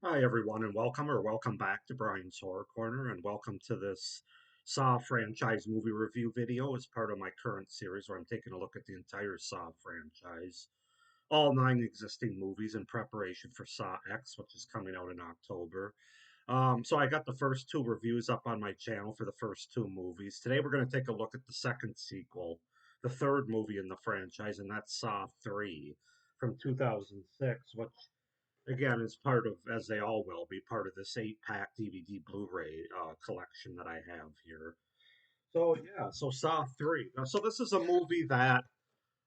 Hi, everyone, and welcome back to Brian's Horror Corner, and welcome to this Saw franchise movie review video as part of my current series where I'm taking a look at the entire Saw franchise, all nine existing movies in preparation for Saw X, which is coming out in October. So I got the first two reviews up on my channel for the first two movies. Today we're going to take a look at the second sequel, the third movie in the franchise, and that's Saw 3 from 2006, which again is part of, as they all will be, part of this 8-pack DVD Blu-ray collection that I have here. So yeah, so Saw 3. So this is a movie that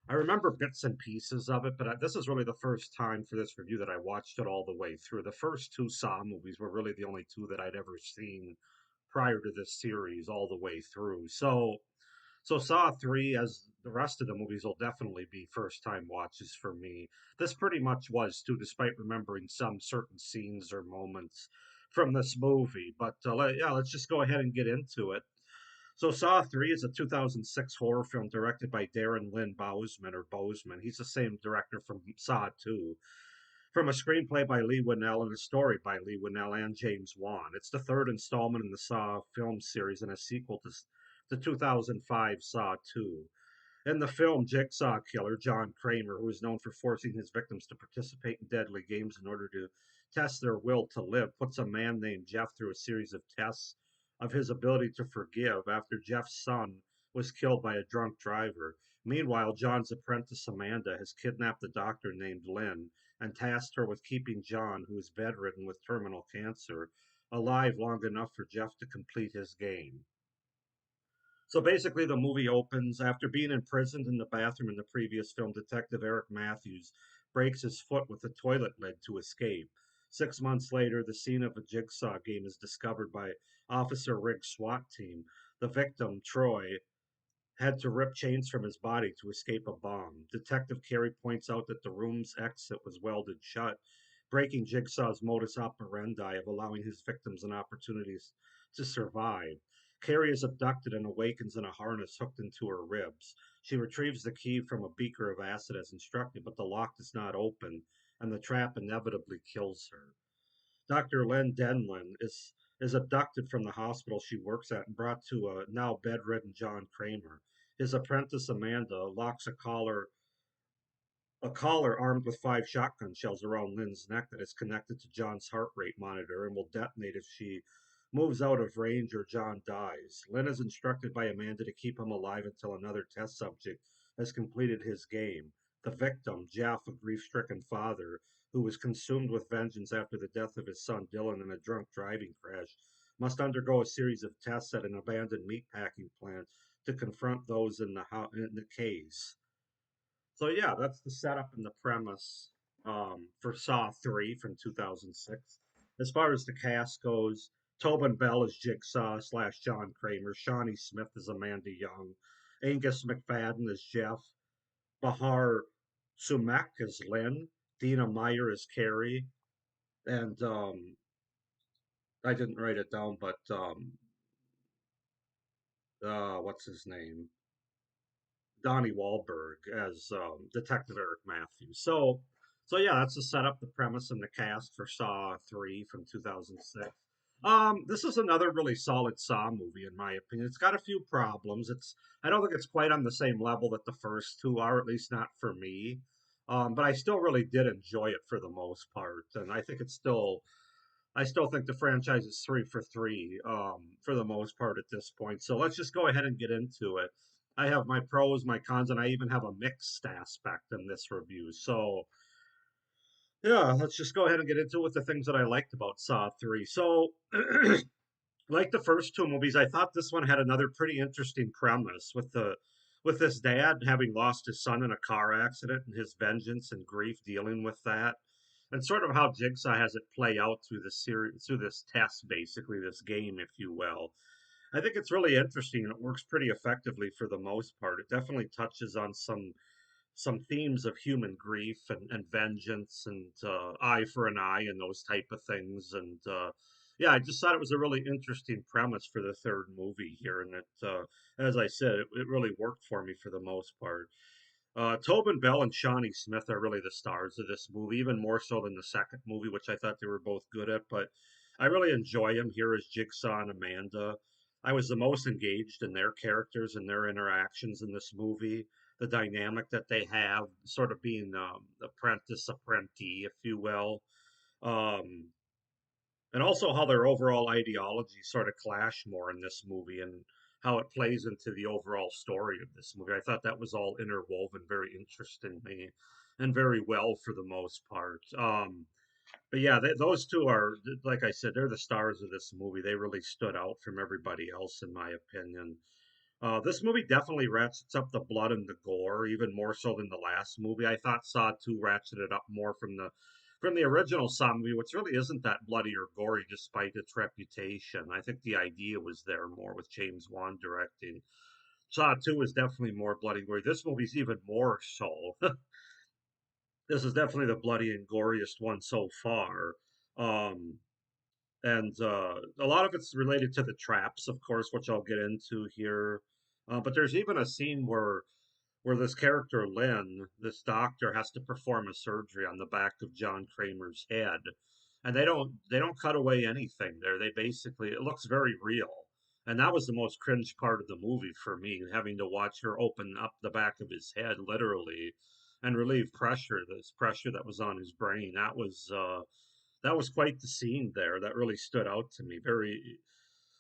I remember bits and pieces of it, but this is really the first time for this review that I watched it all the way through. The first two Saw movies were really the only two that I'd ever seen prior to this series all the way through. So Saw 3, as the rest of the movies, will definitely be first time watches for me. This pretty much was too, despite remembering some certain scenes or moments from this movie. But yeah, let's just go ahead and get into it. So Saw 3 is a 2006 horror film directed by Darren Lynn Bousman or Bozeman. He's the same director from Saw 2. From a screenplay by Lee Winnell and a story by Lee Winnell and James Wan. It's the third installment in the Saw film series and a sequel to the 2005 Saw 2. In the film, Jigsaw Killer John Kramer, who is known for forcing his victims to participate in deadly games in order to test their will to live, puts a man named Jeff through a series of tests of his ability to forgive after Jeff's son was killed by a drunk driver. Meanwhile, John's apprentice Amanda has kidnapped the doctor named Lynn and tasked her with keeping John, who is bedridden with terminal cancer, alive long enough for Jeff to complete his game. So basically, the movie opens after being imprisoned in the bathroom in the previous film. Detective Eric Matthews breaks his foot with a toilet lid to escape. 6 months later, the scene of a jigsaw game is discovered by Officer Rigg's SWAT team. The victim, Troy, had to rip chains from his body to escape a bomb. Detective Carey points out that the room's exit was welded shut, breaking Jigsaw's modus operandi of allowing his victims an opportunity to survive. Carrie is abducted and awakens in a harness hooked into her ribs. She retrieves the key from a beaker of acid as instructed, but the lock does not open, and the trap inevitably kills her. Dr. Len Denlin is abducted from the hospital she works at and brought to a now bedridden John Kramer. His apprentice Amanda locks a collar armed with 5 shotgun shells around Lynn's neck that is connected to John's heart rate monitor and will detonate if she moves out of range or John dies. Lynn is instructed by Amanda to keep him alive until another test subject has completed his game. The victim, Jeff, a grief stricken father who was consumed with vengeance after the death of his son Dylan in a drunk driving crash, must undergo a series of tests at an abandoned meatpacking plant to confront those in the case. So yeah, that's the setup and the premise for Saw 3 from 2006. As far as the cast goes, Tobin Bell is Jigsaw slash John Kramer. Shawnee Smith is Amanda Young. Angus McFadden is Jeff. Bahar Sumek is Lynn. Dina Meyer is Carrie. And I didn't write it down, but what's his name? Donnie Wahlberg as Detective Eric Matthews. So yeah, that's the setup, the premise, and the cast for Saw 3 from 2006. This is another really solid Saw movie, in my opinion. It's got a few problems. I don't think it's quite on the same level that the first two are, at least not for me. But I still really did enjoy it for the most part, and I still think the franchise is 3 for 3 for the most part at this point. So let's just go ahead and get into it. I have my pros, my cons, and I even have a mixed aspect in this review. So yeah, let's just go ahead and get into it with the things that I liked about Saw 3. So like the first two movies, I thought this one had another pretty interesting premise with this dad having lost his son in a car accident and his vengeance and grief dealing with that, and sort of how Jigsaw has it play out through this series, through this test, basically this game, if you will. I think it's really interesting and it works pretty effectively for the most part. It definitely touches on some themes of human grief and vengeance and eye for an eye and those type of things. And yeah, I just thought it was a really interesting premise for the third movie here. And as I said, it really worked for me for the most part. Tobin Bell and Shawnee Smith are really the stars of this movie, even more so than the second movie, which I thought they were both good at. But I really enjoy them here as Jigsaw and Amanda. I was the most engaged in their characters and their interactions in this movie. The dynamic that they have, sort of being apprentice apprentice, if you will. Um, and also how their overall ideologies sort of clash more in this movie and how it plays into the overall story of this movie. I thought that was all interwoven very interestingly and very well for the most part. But yeah, those two are, like I said, they're the stars of this movie. They really stood out from everybody else, in my opinion. This movie definitely ratchets up the blood and the gore, even more so than the last movie. I thought Saw 2 ratcheted up more from the original Saw movie, which really isn't that bloody or gory despite its reputation. I think the idea was there more with James Wan directing. Saw 2 is definitely more bloody and gory. This movie's even more so. This is definitely the bloody and goriest one so far. Um, and a lot of it's related to the traps, of course, which I'll get into here. But there's even a scene where this character Lynn, this doctor, has to perform a surgery on the back of John Kramer's head, and they don't cut away anything there. They basically it looks very real, and that was the most cringe part of the movie for me, having to watch her open up the back of his head literally and relieve pressure, this pressure that was on his brain. That was quite the scene there. That really stood out to me.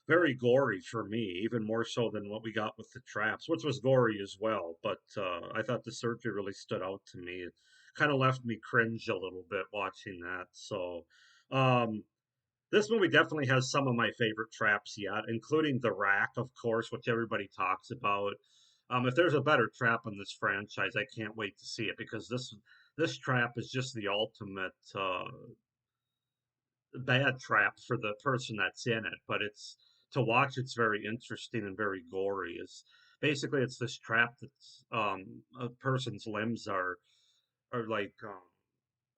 Very gory for me, even more so than what we got with the traps, which was gory as well. But I thought the surgery really stood out to me. It kind of left me cringe a little bit watching that. So um, this movie definitely has some of my favorite traps yet, including the rack, of course, which everybody talks about. If there's a better trap in this franchise, I can't wait to see it because this trap is just the ultimate bad trap for the person that's in it, but it's to watch it's very interesting and very gory. Is basically it's this trap that's a person's limbs are like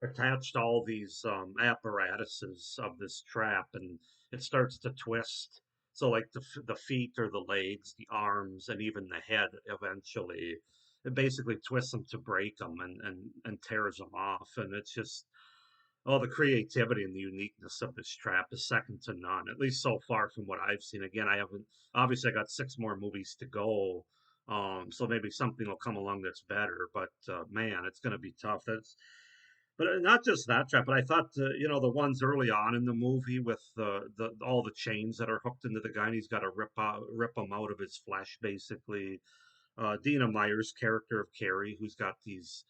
attached to all these apparatuses of this trap, and it starts to twist. So like the feet or the legs, the arms, and even the head eventually. It basically twists them to break them and tears them off, and it's just the creativity and the uniqueness of this trap is second to none, at least so far from what I've seen. Again, I haven't, obviously, I got six more movies to go. So maybe something will come along that's better, but man, it's going to be tough. But not just that trap, but I thought, the ones early on in the movie with the all the chains that are hooked into the guy, and he's got to rip them out of his flesh, basically. Dina Meyer's character of Carrie, who's got these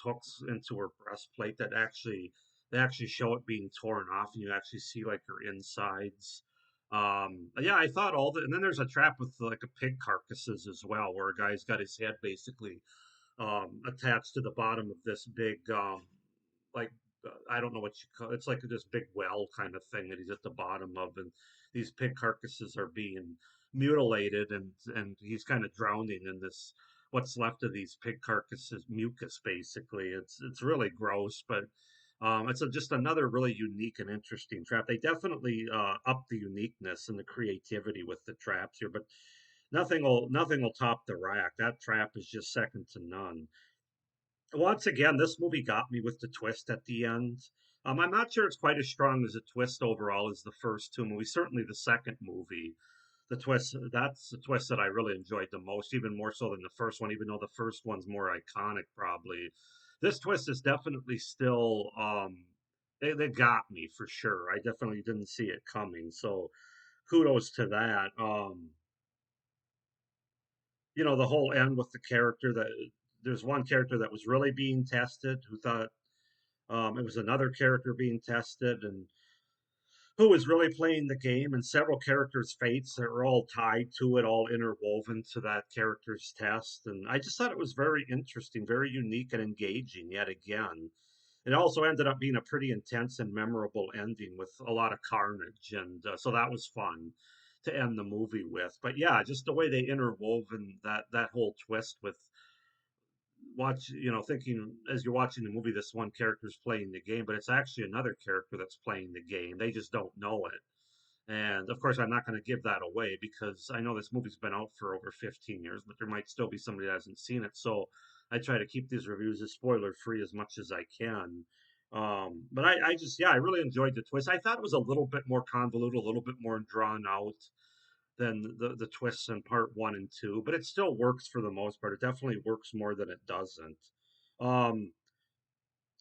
hooks into her breastplate that actually they actually show it being torn off, and you actually see like her insides. Yeah, I thought all that, and then there's a trap with like a pig carcasses as well, where a guy's got his head basically attached to the bottom of this big like I don't know what you call it. It's like this big well kind of thing that he's at the bottom of, and these pig carcasses are being mutilated, and he's kind of drowning in this what's left of these pig carcasses mucus. Basically, it's really gross, but it's just another really unique and interesting trap. They definitely up the uniqueness and the creativity with the traps here, but nothing will top the rack. That trap is just second to none. Once again, this movie got me with the twist at the end. I'm not sure it's quite as strong as a twist overall as the first two movies. Certainly, the second movie, that's the twist that I really enjoyed the most, even more so than the first one. Even though the first one's more iconic, probably this twist is definitely still. They got me for sure. I definitely didn't see it coming, so kudos to that. The whole end with the character that there's one character that was really being tested who thought it was another character being tested, and who was really playing the game, and several characters' fates that were all tied to it, all interwoven to that character's test. And I just thought it was very interesting, very unique and engaging yet again. It also ended up being a pretty intense and memorable ending with a lot of carnage, and so that was fun to end the movie with. But yeah, just the way they interwoven that whole twist with thinking as you're watching the movie, this one character's playing the game, but it's actually another character that's playing the game. They just don't know it. And of course, I'm not going to give that away because I know this movie's been out for over 15 years, but there might still be somebody that hasn't seen it. So I try to keep these reviews as spoiler free as much as I can. But I just, yeah, I really enjoyed the twist. I thought it was a little bit more convoluted, a little bit more drawn out than the twists in part one and two, but it still works for the most part. It definitely works more than it doesn't. Um,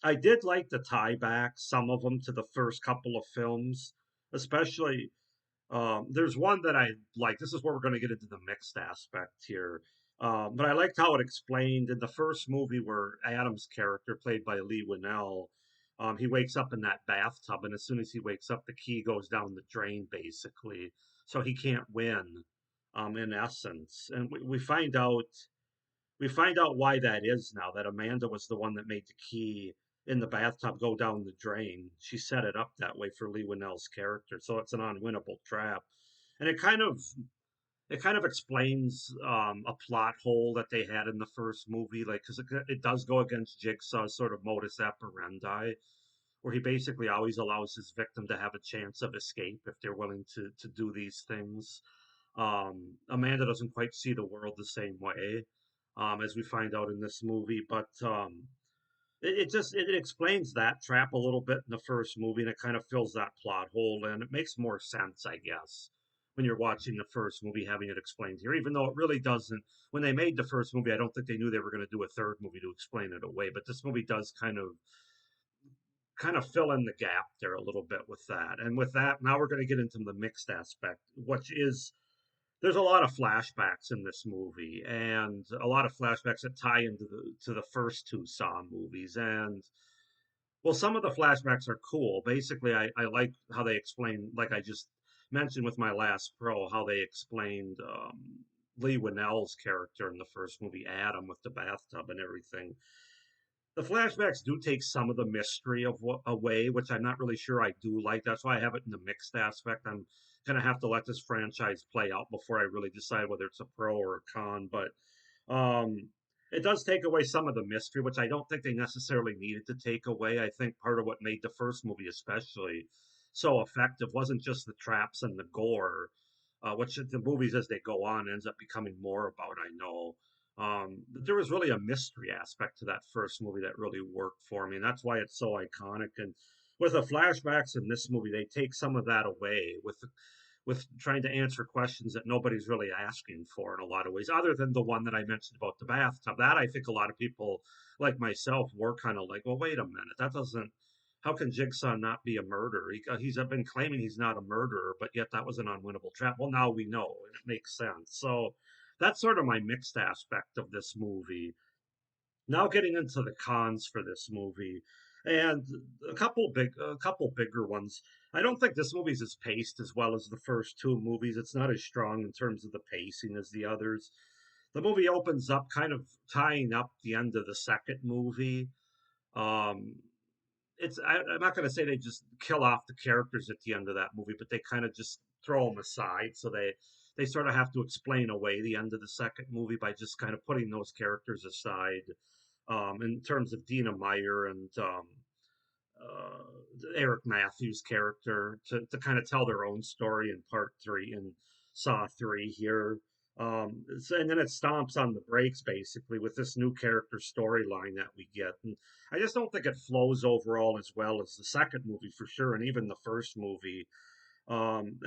I did like the tie back, some of them to the first couple of films, especially there's one that I like. This is where we're going to get into the mixed aspect here. But I liked how it explained in the first movie where Adam's character, played by Lee Winnell, he wakes up in that bathtub, and as soon as he wakes up, the key goes down the drain, basically. So he can't win, in essence. And we find out why that is now, that Amanda was the one that made the key in the bathtub go down the drain. She set it up that way for Lee Winnell's character, so it's an unwinnable trap. And it kind of explains a plot hole that they had in the first movie, like because it does go against Jigsaw's sort of modus operandi, where he basically always allows his victim to have a chance of escape if they're willing to do these things. Amanda doesn't quite see the world the same way, as we find out in this movie, but it just it explains that trap a little bit in the first movie, and it kind of fills that plot hole, and it makes more sense, I guess, when you're watching the first movie, having it explained here. Even though it really doesn't. When they made the first movie, I don't think they knew they were going to do a third movie to explain it away. But this movie does kind of fill in the gap there a little bit with that. And with that, now we're going to get into the mixed aspect, which is there's a lot of flashbacks in this movie, and a lot of flashbacks that tie into the first two Saw movies. And well, some of the flashbacks are cool. Basically, I like how they explain, like I just mentioned with my last pro, how they explained Lee Winnell's character in the first movie, Adam, with the bathtub and everything. The flashbacks do take some of the mystery of what away, which I'm not really sure I do like. That's why I have it in the mixed aspect. I'm gonna have to let this franchise play out before I really decide whether it's a pro or a con. But um, it does take away some of the mystery, which I don't think they necessarily needed to take away. I think part of what made the first movie especially so effective wasn't just the traps and the gore, which the movies as they go on ends up becoming more about. I know. But there was really a mystery aspect to that first movie that really worked for me, and that's why it's so iconic. And with the flashbacks in this movie, they take some of that away with trying to answer questions that nobody's really asking for in a lot of ways, other than the one that I mentioned about the bathtub. That I think a lot of people like myself were kind of like, well, wait a minute, that doesn't. How can Jigsaw not be a murderer? He's been claiming he's not a murderer, but yet that was an unwinnable trap. Well, now we know, and it makes sense. So that's sort of my mixed aspect of this movie. Now getting into the cons for this movie, and a couple bigger ones. I don't think this movie's as paced as well as the first two movies. It's not as strong in terms of the pacing as the others. The movie opens up kind of tying up the end of the second movie. Um, I'm not going to say they just kill off the characters at the end of that movie, but they kind of just throw them aside. So they sort of have to explain away the end of the second movie by just kind of putting those characters aside. In terms of Dina Meyer and Eric Matthews' character to kind of tell their own story in part three and Saw three here. And then it stomps on the brakes basically with this new character storyline that we get. And I just don't think it flows overall as well as the second movie for sure, and even the first movie. And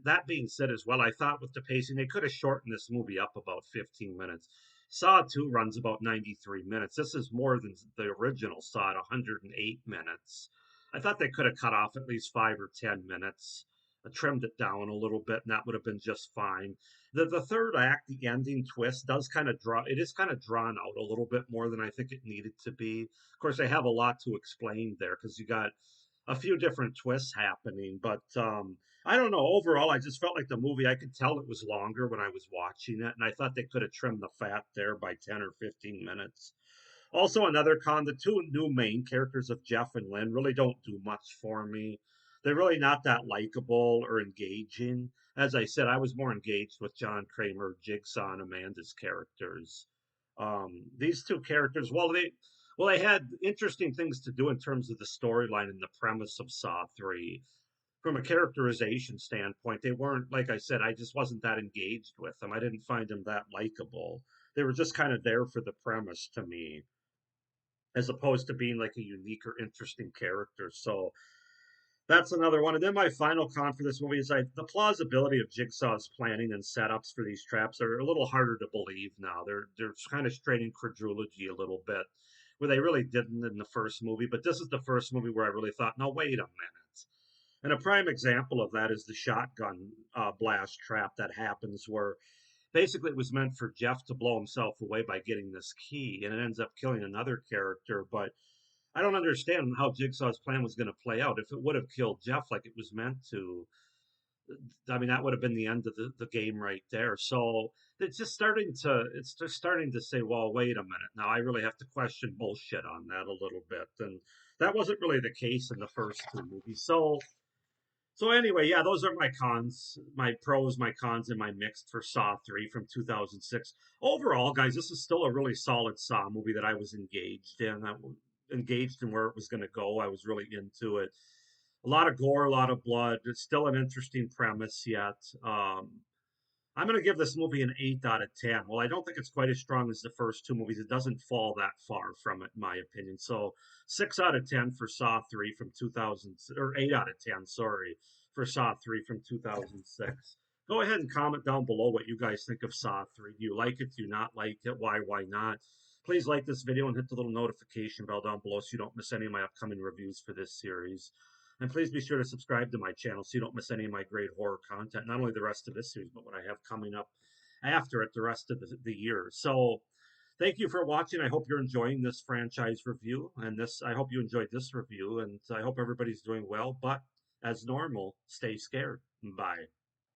that being said as well, I thought with the pacing they could have shortened this movie up about 15 minutes. Saw 2 runs about 93 minutes. This is more than the original Saw at 108 minutes. I thought they could have cut off at least 5 or 10 minutes, trimmed it down a little bit, and that would have been just fine. The third act, the ending twist, does kind of it is kind of drawn out a little bit more than I think it needed to be. Of course, they have a lot to explain there because you got a few different twists happening, but I don't know. Overall, I just felt like the movie, I could tell it was longer when I was watching it, and I thought they could have trimmed the fat there by 10 or 15 minutes. Also, another con, the two new main characters of Jeff and Lynn really don't do much for me. They're really not that likable or engaging. As I said, I was more engaged with John Kramer, Jigsaw, and Amanda's characters. These two characters, they had interesting things to do in terms of the storyline and the premise of Saw 3. From a characterization standpoint, they weren't, like I said, I just wasn't that engaged with them. I didn't find them that likable. They were just kind of there for the premise to me, as opposed to being like a unique or interesting character. So that's another one. And then my final con for this movie is the plausibility of Jigsaw's planning and setups for these traps are a little harder to believe now. They're kind of straining credulity a little bit, where they really didn't in the first movie. But this is the first movie where I really thought, no, wait a minute. And a prime example of that is the shotgun blast trap that happens, where basically it was meant for Jeff to blow himself away by getting this key, and it ends up killing another character. But I don't understand how Jigsaw's plan was going to play out. If it would have killed Jeff like it was meant to, I mean, that would have been the end of the game right there. So it's just starting to say, well, wait a minute. Now I really have to question bullshit on that a little bit. And that wasn't really the case in the first two movies. So anyway, yeah, those are my cons, my pros, my cons, and my mixed for Saw 3 from 2006. Overall, guys, this is still a really solid Saw movie that I was engaged in. Engaged in where it was going to go. I was really into it. A lot of gore, a lot of blood. It's still an interesting premise yet. I'm going to give this movie an 8 out of 10. Well, I don't think it's quite as strong as the first two movies. It doesn't fall that far from it, in my opinion. So 6 out of 10 for Saw 3 from 2000, or 8 out of 10, sorry, for Saw 3 from 2006. Go ahead and comment down below what you guys think of Saw 3. Do you like it? Do you not like it? Why not? Please like this video and hit the little notification bell down below so you don't miss any of my upcoming reviews for this series. And please be sure to subscribe to my channel so you don't miss any of my great horror content, not only the rest of this series, but what I have coming up after it the rest of the year. So thank you for watching. I hope you're enjoying this franchise review. And I hope you enjoyed this review. And I hope everybody's doing well. But as normal, stay scared. Bye.